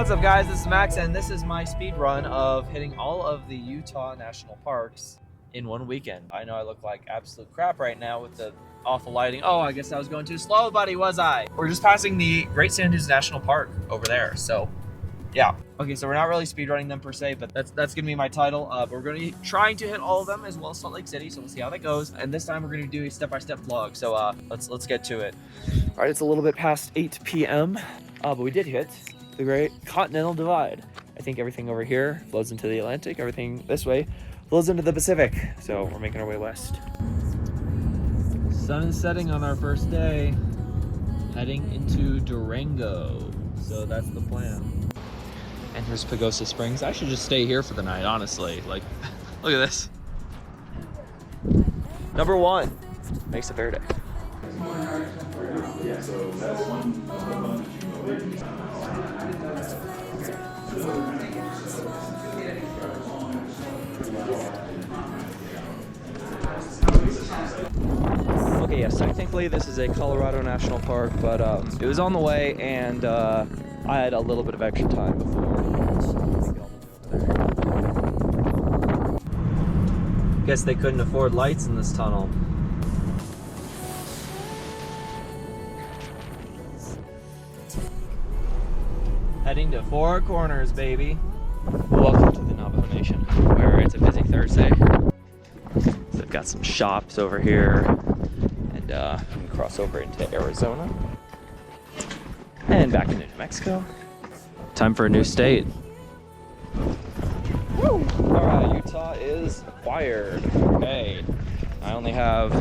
What's up guys, this is Max and this is my speed run of hitting all of the Utah national parks in one weekend. I know I look like absolute crap right now with the awful lighting. Oh, I guess I was going too slow, buddy, was I? We're just passing the Great Sand Dunes National Park over there, so yeah. Okay, so we're not really speed running them per se, but that's gonna be my title. We're gonna be trying to hit all of them as well as Salt Lake City, so we'll see how that goes. And this time we're gonna do a step-by-step vlog, so let's get to it. All right, it's a little bit past 8 p.m., but we did hit the Great Continental Divide. I think everything over here flows into the Atlantic, everything this way flows into the Pacific, so we're making our way west. Sun is setting on our first day, heading into Durango, so that's the plan. And here's Pagosa Springs. I should just stay here for the night, honestly. Like, look at this. Number 1, Mesa Verde. Yeah, so that's one. Okay, yes, technically this is a Colorado National Park, but it was on the way and I had a little bit of extra time before. Guess they couldn't afford lights in this tunnel. Heading to Four Corners, baby. Welcome to the Navajo Nation, where it's a busy Thursday. So they've got some shops over here, and we can cross over into Arizona and back into New Mexico. Time for a new state. Woo! Alright, Utah is acquired. Okay, I only have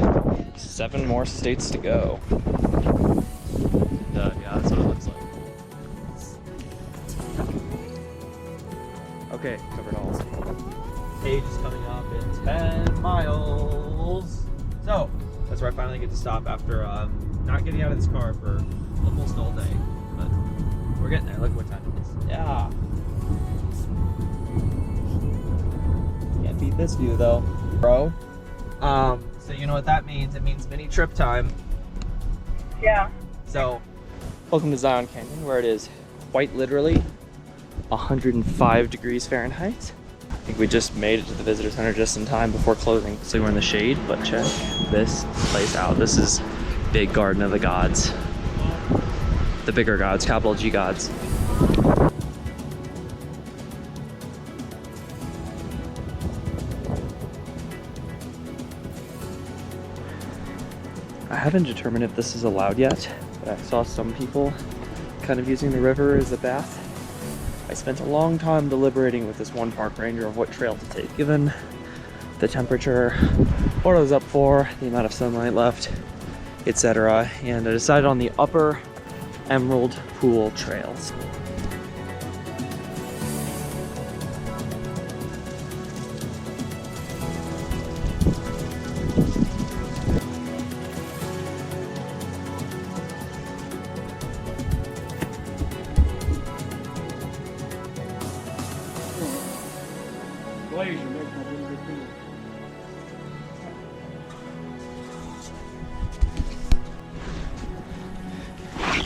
7 more states to go. Yeah, that's what it looks like. Okay, covered all. Page is coming up in 10 miles. So, that's where I finally get to stop after not getting out of this car for almost all day. But we're getting there. Look at what time it is. Yeah. Can't beat this view though, bro. So you know what that means? It means mini trip time. Yeah. So, welcome to Zion Canyon, where it is quite literally 105 degrees Fahrenheit. I think we just made it to the visitor center just in time before closing. So we're in the shade, but check this place out. This is big Garden of the Gods. The bigger gods, capital G gods. I haven't determined if this is allowed yet, but I saw some people kind of using the river as a bath. I spent a long time deliberating with this one park ranger of what trail to take, given the temperature, what I was up for, the amount of sunlight left, etc. And I decided on the upper Emerald Pool trails.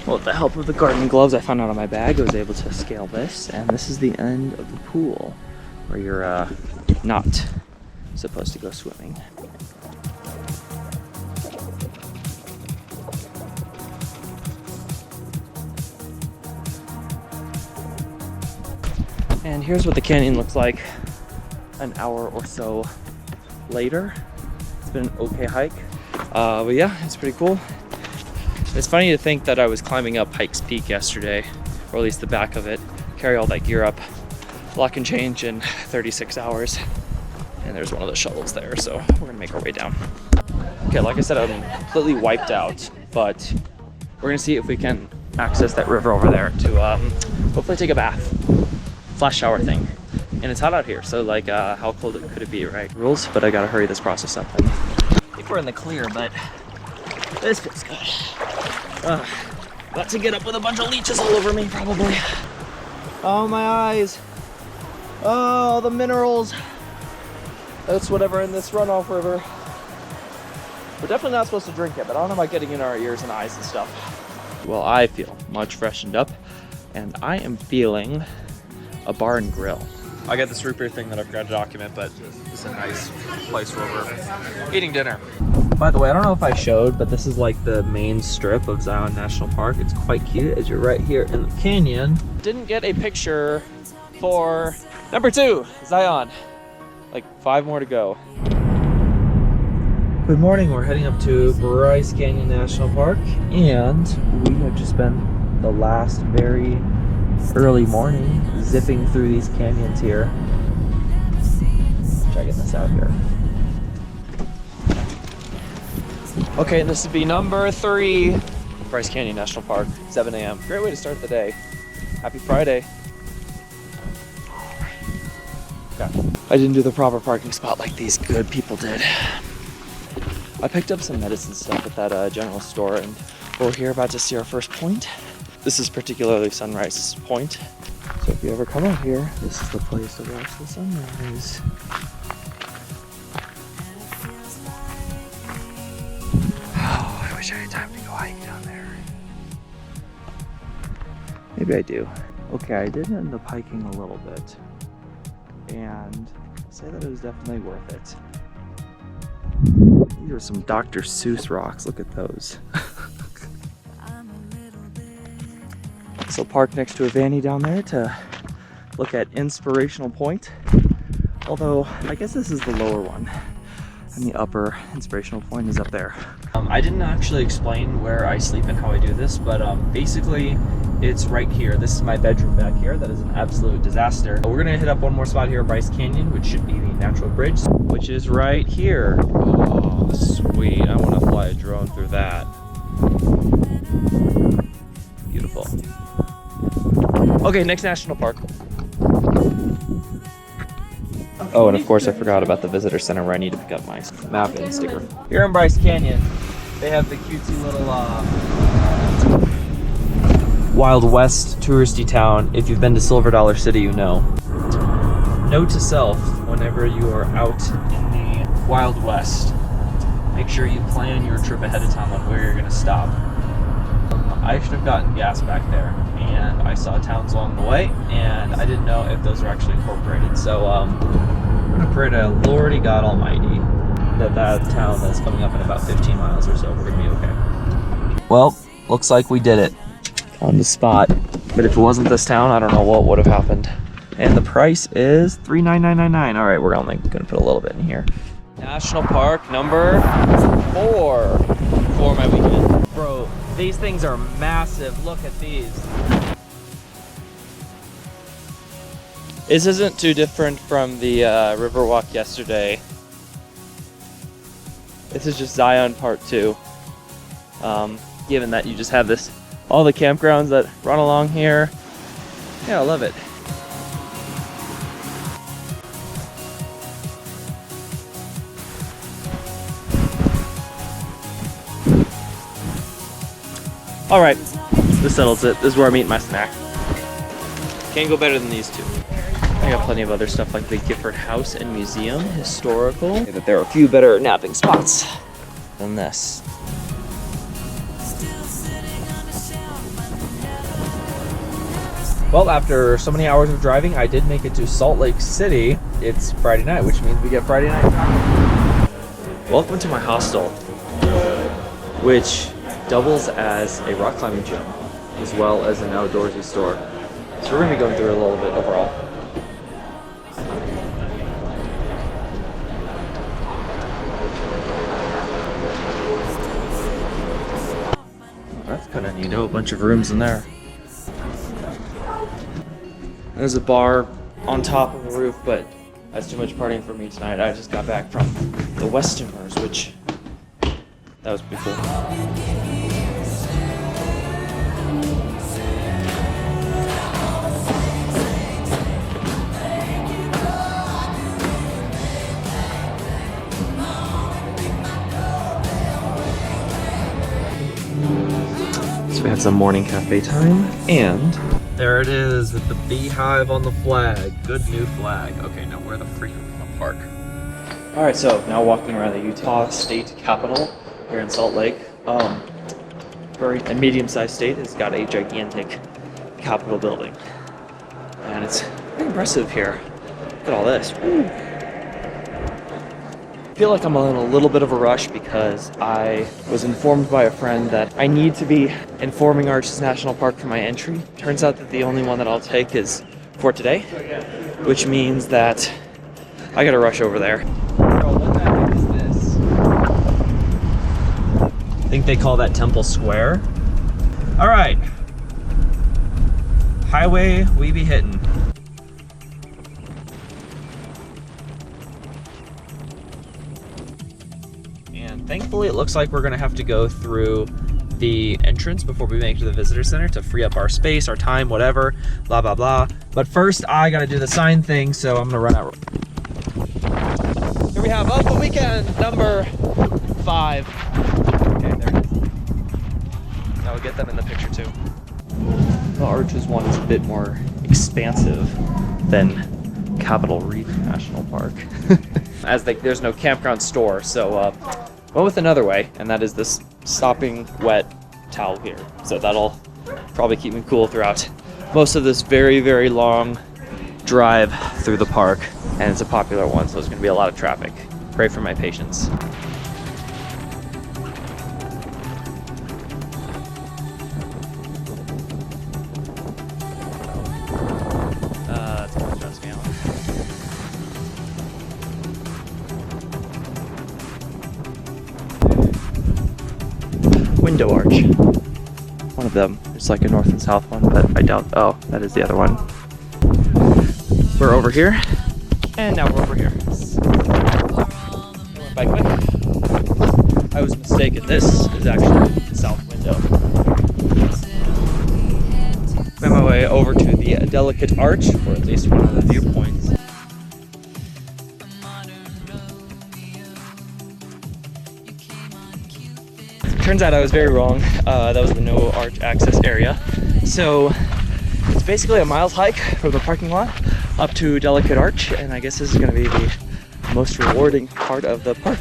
Well, with the help of the gardening gloves I found out on my bag, I was able to scale this, and this is the end of the pool where you're not supposed to go swimming. And here's what the canyon looks like an hour or so later. It's been an okay hike, but yeah, it's pretty cool. It's funny to think that I was climbing up Pikes Peak yesterday, or at least the back of it, carry all that gear up, lock and change in 36 hours. And there's one of the shuttles there, so we're gonna make our way down. Okay, like I said, I'm completely wiped out, but we're gonna see if we can access that river over there to hopefully take a bath. Flash shower thing. And it's hot out here, so like how cold could it be, right? Rules, but I gotta hurry this process up. I think we're in the clear, but this feels good. About to get up with a bunch of leeches all over me, probably. Oh, my eyes. Oh, the minerals. That's whatever in this runoff river. We're definitely not supposed to drink it, but I don't know about getting in our ears and eyes and stuff. Well, I feel much freshened up, and I am feeling a bar and grill. I got this root beer thing that I forgot to document, but it's a nice place where we're eating dinner. By the way, I don't know if I showed, but this is like the main strip of Zion National Park. It's quite cute as you're right here in the canyon. Didn't get a picture for number 2, Zion. Like 5 more to go. Good morning, we're heading up to Bryce Canyon National Park, and we have just spent the last very early morning zipping through these canyons here. Checking this out here. Okay, this would be number 3, Bryce Canyon National Park, 7 a.m. Great way to start the day. Happy Friday. Okay. I didn't do the proper parking spot like these good people did. I picked up some medicine stuff at that general store, and we're here about to see our first point. This is particularly Sunrise Point. So if you ever come out here, this is the place to watch the sunrise. Oh, I wish I had time to go hike down there. Maybe I do. Okay, I did end up hiking a little bit, and I'll say that it was definitely worth it. These are some Dr. Seuss rocks, look at those. So parked next to a vanny down there to look at Inspirational Point. Although, I guess this is the lower one. And the upper Inspirational Point is up there. I didn't actually explain where I sleep and how I do this, but basically it's right here. This is my bedroom back here. That is an absolute disaster. We're gonna hit up one more spot here at Bryce Canyon, which should be the natural bridge, which is right here. Oh, sweet. I wanna fly a drone through that. Beautiful. Okay, next national park. Oh, and of course I forgot about the visitor center where I need to pick up my map and sticker. Here in Bryce Canyon, they have the cutesy little Wild West touristy town. If you've been to Silver Dollar City, you know. Note to self, whenever you are out in the Wild West, make sure you plan your trip ahead of time on where you're gonna stop. I should have gotten gas back there, and I saw towns along the way, and I didn't know if those were actually incorporated. So I'm gonna pray to Lordy God Almighty that town that's coming up in about 15 miles or so, we're gonna be okay. Well, looks like we did it on the spot. But if it wasn't this town, I don't know what would have happened. And the price is $399.99. All right, we're only gonna put a little bit in here. National Park number 4 for my weekend. Bro, these things are massive. Look at these. This isn't too different from the Riverwalk yesterday. This is just Zion Part 2. Given that you just have this, all the campgrounds that run along here. Yeah, I love it. All right, this settles it. This is where I'm eating my snack. Can't go better than these two. I got plenty of other stuff like the Gifford House and Museum, historical. But there are a few better napping spots than this. Well, after so many hours of driving, I did make it to Salt Lake City. It's Friday night, which means we get Friday night taco. Welcome to my hostel, which doubles as a rock climbing gym, as well as an outdoorsy store. So we're gonna be going through it a little bit overall. That's kind of neat, a bunch of rooms in there. There's a bar on top of the roof, but that's too much partying for me tonight. I just got back from the Westerners, which that was pretty cool. So we had some morning cafe time, and there it is with the beehive on the flag. Good new flag. Okay, now where the freak am I gonna park? All right, so now walking around the Utah State Capitol here in Salt Lake. A medium-sized state has got a gigantic Capitol building. And it's pretty impressive here. Look at all this. Woo. I feel like I'm in a little bit of a rush because I was informed by a friend that I need to be informing Arhces National Park for my entry. Turns out that the only one that I'll take is for today, which means that I gotta rush over there. Bro, what the heck is this? I think they call that Temple Square. All right. Highway we be hitting. And thankfully it looks like we're gonna have to go through the entrance before we make it to the visitor center to free up our space, our time, whatever, blah, blah, blah. But first I gotta do the sign thing, so I'm gonna run out. Here we have of the weekend number 5. Okay, there it is. Now we'll get them in the picture too. The Arhces one is a bit more expansive than Capitol Reef National Park. As there's no campground store, so went with another way, and that is this sopping wet towel here. So that'll probably keep me cool throughout most of this very, very long drive through the park. And it's a popular one, so there's gonna be a lot of traffic. Pray for my patience. It's gonna stress me out. Window arch. One of them. There's like a north and south one, but I doubt. Oh, that is the other one. We're over here, and now we're over here. It went by quick. I was mistaken. This is actually the south window. Made my way over to the delicate arch, or at least one of the viewpoints. Turns out I was very wrong. That was the no arch access area. So it's basically a mile's hike from the parking lot up to Delicate Arch, and I guess this is going to be the most rewarding part of the park.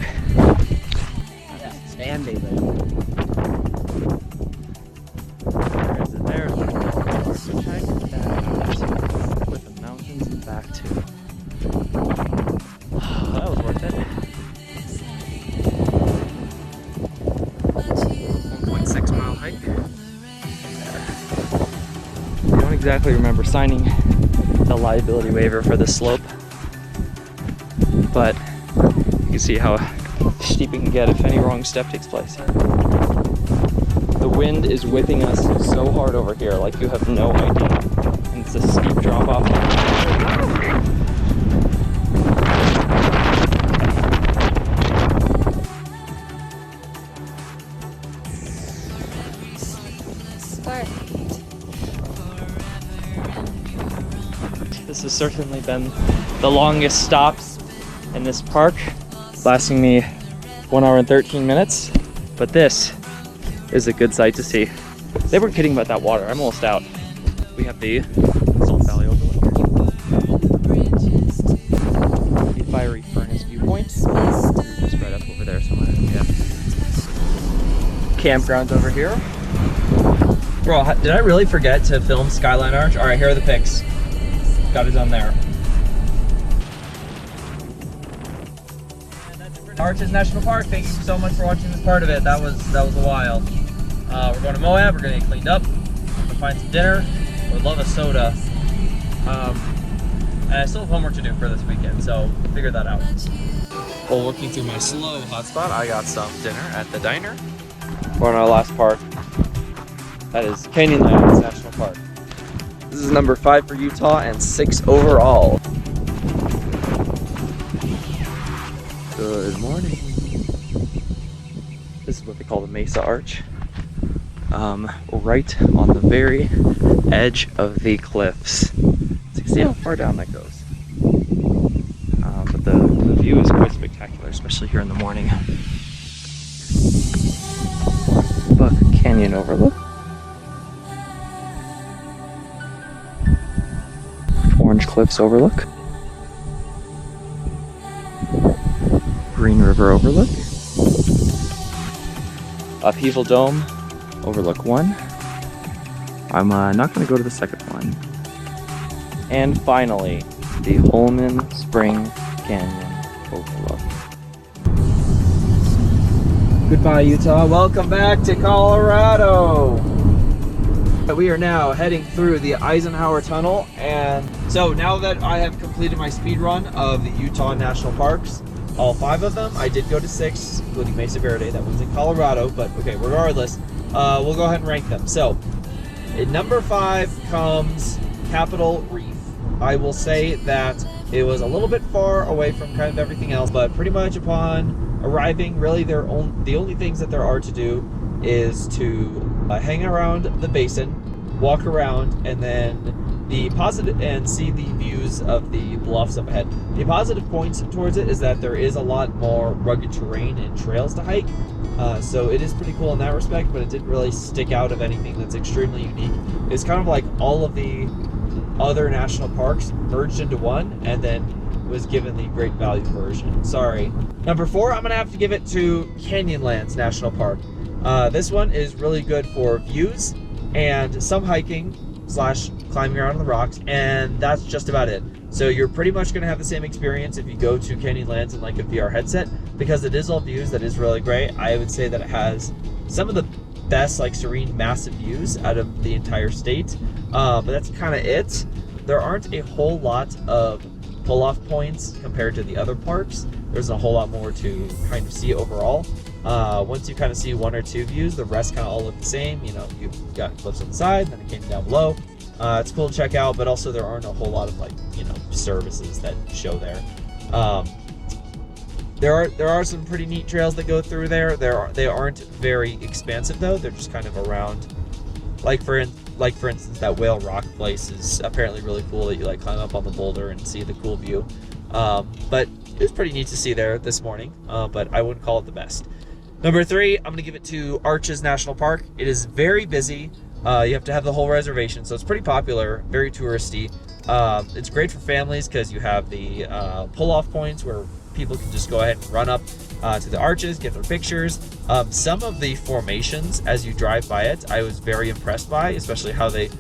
Standing there. Where is it? There. With the mountains and back too. That was worth it. 1.6 mile hike. I don't exactly remember signing the liability waiver for this slope, but you can see how steep it can get if any wrong step takes place. The wind is whipping us so hard over here, like you have no idea. And it's a steep drop off. This has certainly been the longest stops in this park, lasting me 1 hour and 13 minutes. But this is a good sight to see. They were kidding about that water. I'm almost out. We have the Salt Valley Overlook, the Fiery Furnace viewpoint, just right up over there somewhere. Yeah. Campgrounds over here. Bro, did I really forget to film Skyline Arch? All right, here are the pics. Got it done there. Arhces National Park, thank you so much for watching this part of it. That was a while. We're going to Moab, we're gonna get cleaned up, we're gonna find some dinner, would love a soda. And I still have homework to do for this weekend, so figure that out. While looking through my slow hotspot, I got some dinner at the diner. We're on our last park. That is Canyonlands National Park. This is number 5 for Utah and 6 overall. Good morning. This is what they call the Mesa Arch. Right on the very edge of the cliffs. So you can see how far down that goes. But the view is quite spectacular, especially here in the morning. Buck Canyon overlook. Orange Cliffs overlook. Green River overlook. Upheaval Dome overlook 1. I'm not going to go to the second one. And finally, the Holman Spring Canyon overlook. Goodbye, Utah. Welcome back to Colorado. We are now heading through the Eisenhower Tunnel, and so now that I have completed my speed run of the Utah National Parks, all 5 of them, I did go to 6, including Mesa Verde. That one's in Colorado, but okay, regardless, we'll go ahead and rank them. So, at number 5 comes Capitol Reef. I will say that it was a little bit far away from kind of everything else, but pretty much upon arriving, really the only things that there are to do is to hang around the basin, walk around, and then the positive and see the views of the bluffs up ahead. The positive points towards it is that there is a lot more rugged terrain and trails to hike, so it is pretty cool in that respect, but it didn't really stick out of anything that's extremely unique. It's kind of like all of the other national parks merged into one and then was given the great value version. Sorry. Number 4, I'm gonna have to give it to Canyonlands National Park. This one is really good for views and some hiking / climbing around on the rocks, and that's just about it. So you're pretty much gonna have the same experience if you go to Canyonlands in like a VR headset, because it is all views. That is really great. I would say that it has some of the best like serene massive views out of the entire state, but that's kind of it. There aren't a whole lot of pull-off points compared to the other parks. There's a whole lot more to kind of see overall. Once you kind of see 1 or 2 views, the rest kind of all look the same. You know, you've got cliffs on the side, then it came down below. It's cool to check out, but also there aren't a whole lot of like, you know, services that show there. There are some pretty neat trails that go through there. They aren't very expansive though. They're just kind of around. Like for instance, that Whale Rock place is apparently really cool, that you like climb up on the boulder and see the cool view. But it was pretty neat to see there this morning, but I wouldn't call it the best. Number 3, I'm gonna give it to Arhces National Park. It is very busy. You have to have the whole reservation, so it's pretty popular, very touristy. It's great for families because you have the pull-off points where people can just go ahead and run up to the Arhces, get their pictures. Some of the formations as you drive by it, I was very impressed by, especially how they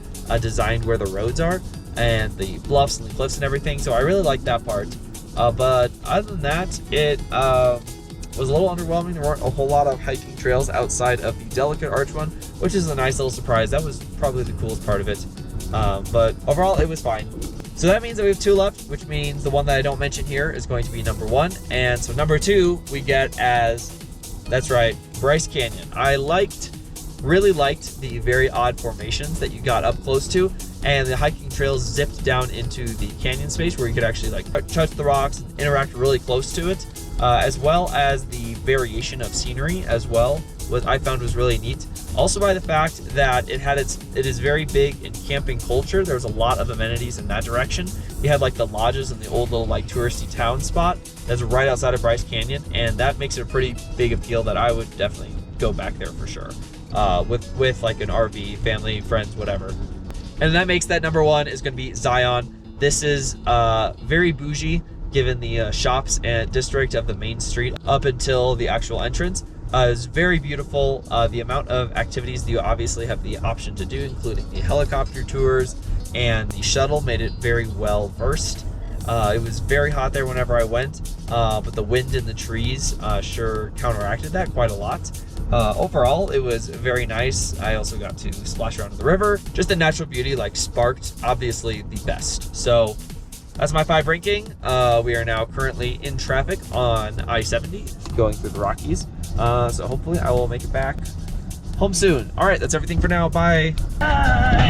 designed where the roads are and the bluffs and the cliffs and everything. So I really like that part. But other than that, it was a little underwhelming. There weren't a whole lot of hiking trails outside of the Delicate Arch one, which is a nice little surprise. That was probably the coolest part of it. But overall, it was fine. So that means that we have 2 left, which means the one that I don't mention here is going to be number 1. And so number 2 we get as, that's right, Bryce Canyon. I really liked the very odd formations that you got up close to, and the hiking trails zipped down into the canyon space where you could actually like touch the rocks and interact really close to it, as well as the variation of scenery as well, what I found was really neat. Also by the fact that it is very big in camping culture. There's a lot of amenities in that direction. You had like the lodges and the old little like touristy town spot that's right outside of Bryce Canyon, and that makes it a pretty big appeal that I would definitely go back there for sure. With like an RV, family, friends, whatever. And that makes that number 1 is going to be Zion. This is very bougie given the shops and district of the main street up until the actual entrance. It's very beautiful. The amount of activities that you obviously have the option to do, including the helicopter tours and the shuttle, made it very well versed. It was very hot there whenever I went, but the wind in the trees sure counteracted that quite a lot. Overall, it was very nice. I also got to splash around in the river. Just the natural beauty like sparked obviously the best. So that's my 5 ranking. We are now currently in traffic on I-70 going through the Rockies. So hopefully I will make it back home soon. All right, that's everything for now. Bye. Bye.